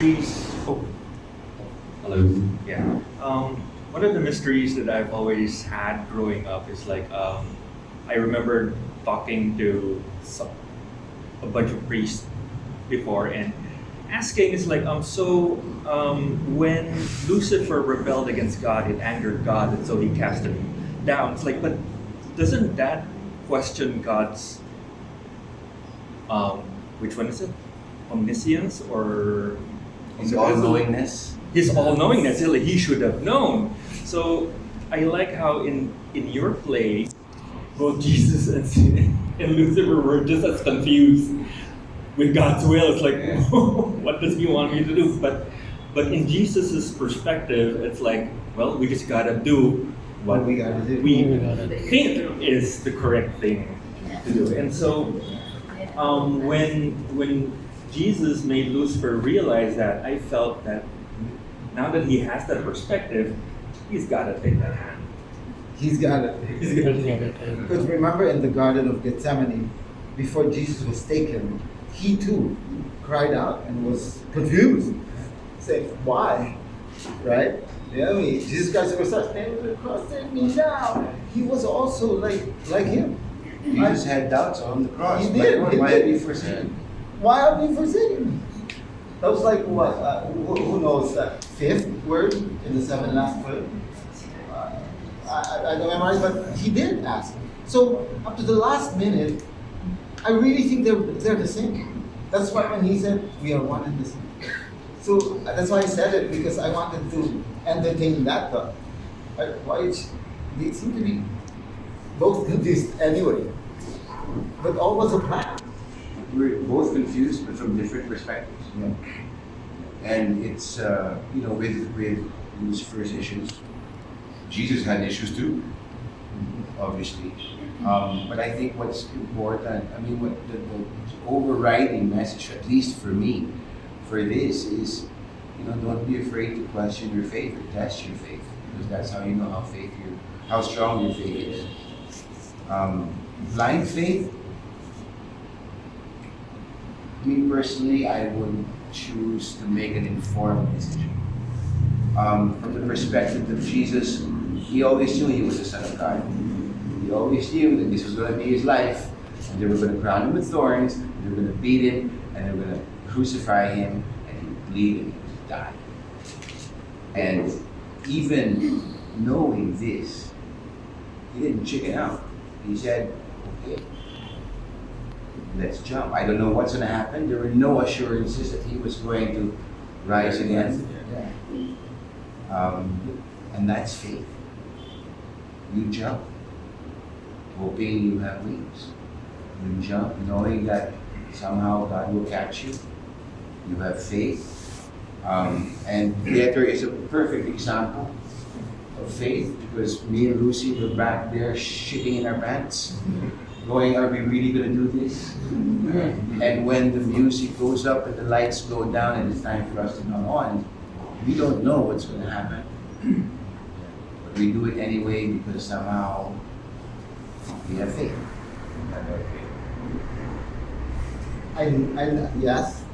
Oh, Hello. yeah. One of the mysteries that I've always had growing up is like I remember talking to a bunch of priests before and asking is like when Lucifer rebelled against God, it angered God, and so he cast him down. It's like, but doesn't that question God's um, which one is it? Omniscience or His all-knowingness. his all-knowingness? Really, he should have known. So I like how in your play, both Jesus and Lucifer were just as confused with God's will. It's like, what does he want me to do? But in Jesus's perspective, it's like, well, we just gotta do what we gotta do. we think is the correct thing to do. And so when Jesus made Lucifer realize that, I felt that now that he has that perspective, he's got to take that hand. He's got it. Because remember in the Garden of Gethsemane, before Jesus was taken, he too cried out and was confused. Saying, why? Right? Yeah, I mean, Jesus Christ was such name the cross, take me now. He was also like him. Jesus had doubts on the cross. He did. Lord, He why did. have you forsaken? Why have you forsaken me? That was like what? Who knows that fifth word in the seven last word? I don't memorize, but he did ask. So up to the last minute, I really think they're the same. That's why when he said we are one and the same. So that's why I said it, because I wanted to entertain that thought. Why they seem to be both confused anyway. But all was a plan. We're both confused, but from different perspectives. Yeah. And it's, with Lucifer's issues, Jesus had issues too, obviously. But I think what's important, what the overriding message, at least for me, for this is, don't be afraid to question your faith or test your faith, because that's how you know how strong your faith is. Blind faith, me personally, I would choose to make an informed decision. From the perspective of Jesus, he always knew he was the Son of God. He always knew that this was going to be his life, and they were going to crown him with thorns, and they were going to beat him, and they were going to crucify him, and he would bleed and he would die. And even knowing this, he didn't chicken out. He said, okay, let's jump. I don't know what's going to happen. There were no assurances that he was going to rise again. And that's faith. You jump, hoping you have wings. You jump knowing that somehow God will catch you. You have faith. And theater is a perfect example of faith, because me and Lucy were back there shitting in our pants, going, are we really going to do this? And when the music goes up and the lights go down and it's time for us to come on, we don't know what's going to happen. But we do it anyway because somehow we have faith. Yes.